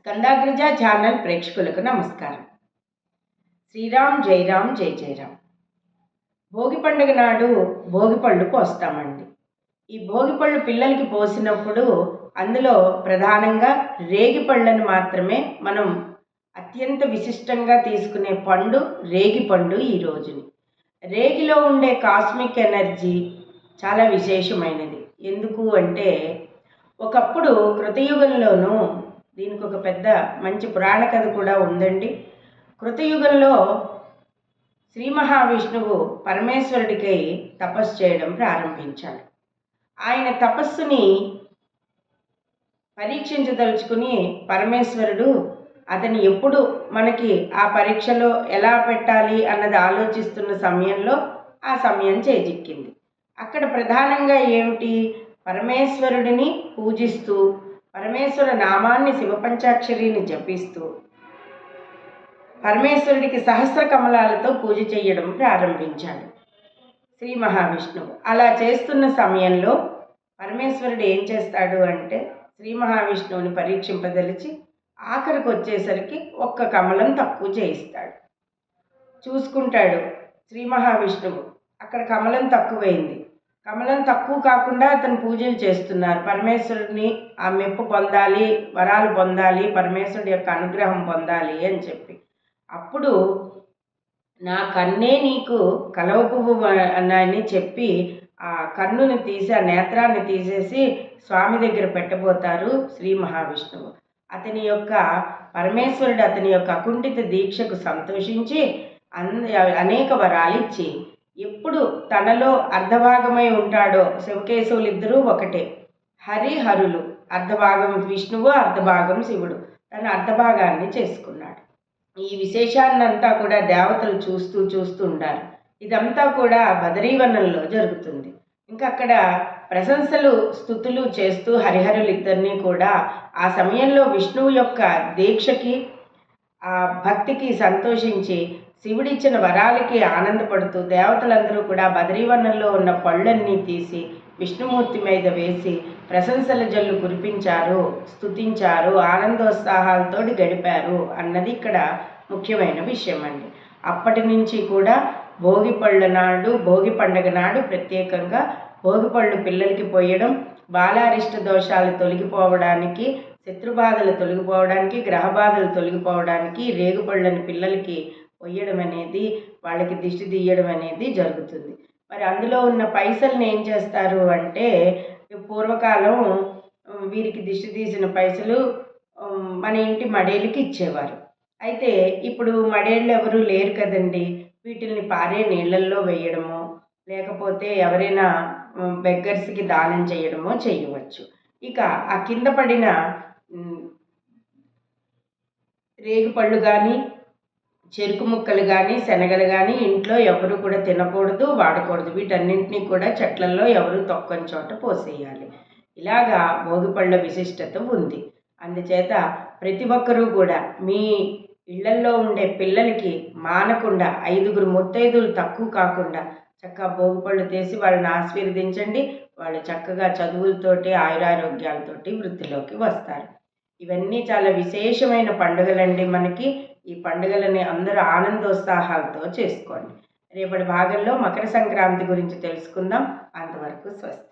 స్కందాగ్రజ channel ప్రేక్షకులకు నమస్కారం. శ్రీరామ్ జైరామ్ జై జైరామ్. భోగి పండుగ నాడు భోగిపళ్ళు పోస్తామండి. ఈ భోగిపళ్ళు పిల్లలకి పోసినప్పుడు అందులో ప్రధానంగా రేగిపళ్ళను మాత్రమే మనం అత్యంత విశిష్టంగా తీసుకునే పండు రేగిపండు. ఈ రోజుని రేగిలో ఉండే కాస్మిక్ ఎనర్జీ చాలా విశేషమైనది. ఎందుకు అంటే ఒకప్పుడు కృతయుగంలోనూ దీనికి ఒక పెద్ద మంచి పురాణ కథ కూడా ఉందండి. కృతయుగంలో శ్రీ మహావిష్ణువు పరమేశ్వరుడికై తపస్సు చేయడం ప్రారంభించాడు. ఆయన తపస్సుని పరీక్షించదలుచుకుని పరమేశ్వరుడు అతని ఎప్పుడు మనకి ఆ పరీక్షలో ఎలా పెట్టాలి అన్నది ఆలోచిస్తున్న సమయంలో ఆ సమయం చేజిక్కింది. అక్కడ ప్రధానంగా ఏమిటి, పరమేశ్వరుడిని పూజిస్తూ పరమేశ్వర నామాన్ని శివపంచాక్షరిని జపిస్తూ పరమేశ్వరుడికి సహస్ర కమలాలతో పూజ చేయడం ప్రారంభించాడు శ్రీ మహావిష్ణువు. అలా చేస్తున్న సమయంలో పరమేశ్వరుడు ఏం చేస్తాడు అంటే శ్రీ మహావిష్ణువుని పరీక్షింపదలిచి ఆఖరికి వచ్చేసరికి ఒక్క కమలం తక్కువ చేయిస్తాడు. చూసుకుంటాడు శ్రీ మహావిష్ణువు, అక్కడ కమలం తక్కువైంది. కమలం తక్కువ కాకుండా అతను పూజలు చేస్తున్నారు. పరమేశ్వరుడిని ఆ మెప్పు పొందాలి, వరాలు పొందాలి, పరమేశ్వరుడి యొక్క అనుగ్రహం పొందాలి అని చెప్పి. అప్పుడు నా కన్నే నీకు కలవ పువ్వు అని చెప్పి ఆ కన్నుని తీసి ఆ నేత్రాన్ని తీసేసి స్వామి దగ్గర పెట్టబోతారు శ్రీ మహావిష్ణువు. అతని యొక్క పరమేశ్వరుడు అతని యొక్క అకుంఠిత దీక్షకు సంతోషించి అనేక వరాలు ఇచ్చి ఎప్పుడు తనలో అర్ధభాగమై ఉంటాడో, శివకేశవులు ఇద్దరూ ఒకటే, హరిహరులు, అర్ధభాగం విష్ణువు అర్ధభాగం శివుడు, తన అర్ధభాగాన్ని చేసుకున్నాడు. ఈ విశేషాన్నంతా కూడా దేవతలు చూస్తూ ఉంటారు. ఇదంతా కూడా బదరీవనంలో జరుగుతుంది. ఇంకా అక్కడ ప్రశంసలు స్తుతులు చేస్తూ హరిహరులు ఇద్దరినీ కూడా ఆ సమయంలో విష్ణువు యొక్క దీక్షకి ఆ భక్తికి సంతోషించి శివుడిచ్చిన వరాలకి ఆనందపడుతూ దేవతలందరూ కూడా బదరీవనంలో ఉన్న పళ్ళన్నీ తీసి విష్ణుమూర్తి మీద వేసి ప్రశంసల జల్లు కురిపించారు, స్తుతించారు, ఆనందోత్సాహాలతో గడిపారు అన్నది ఇక్కడ ముఖ్యమైన విషయం అండి. అప్పటి నుంచి కూడా భోగి పండుగ నాడు ప్రత్యేకంగా భోగిపళ్ళు పిల్లలకి పోయడం, బాలారిష్ట దోషాలు తొలగిపోవడానికి, శత్రుబాధలు తొలగిపోవడానికి, గ్రహబాధలు తొలగిపోవడానికి రేగుపళ్ళని పిల్లలకి పొయ్యడం అనేది, వాళ్ళకి దిష్టి తీయడం అనేది జరుగుతుంది. మరి అందులో ఉన్న పైసల్ని ఏం చేస్తారు అంటే పూర్వకాలం వీరికి దిష్టి తీసిన పైసలు మన ఇంటి మడేలకి ఇచ్చేవారు. అయితే ఇప్పుడు మడేళ్ళు ఎవరు లేరు కదండి, వీటిల్ని పారే నీళ్ళల్లో వేయడమో లేకపోతే ఎవరైనా బెగ్గర్స్కి దానం చేయడమో చేయవచ్చు. ఇక ఆ కింద పడిన రేగుపళ్ళు కానీ చెరుకు ముక్కలు కానీ శనగలు కానీ ఇంట్లో ఎవరు కూడా తినకూడదు, వాడకూడదు. వీటన్నింటినీ కూడా చెట్లలో ఎవరు తొక్కని చోట పోసేయాలి. ఇలాగా భోగిపళ్ళ విశిష్టత ఉంది. అందుచేత ప్రతి ఒక్కరూ కూడా మీ ఇళ్లల్లో ఉండే పిల్లలకి మానకుండా 5 ముత్తైదులు తక్కువ కాకుండా చక్కగా భోగిపళ్ళు తీసి వాళ్ళని ఆశీర్వదించండి. వాళ్ళు చక్కగా చదువులతోటి ఆయురారోగ్యాలతోటి వృద్ధిలోకి వస్తారు. ఇవన్నీ చాలా విశేషమైన పండుగలండి మనకి. ఈ పండుగలని అందరూ ఆనందోత్సాహాలతో చేసుకోండి. రేపటి భాగంలో మకర సంక్రాంతి గురించి తెలుసుకుందాం. అంతవరకు స్వస్తి.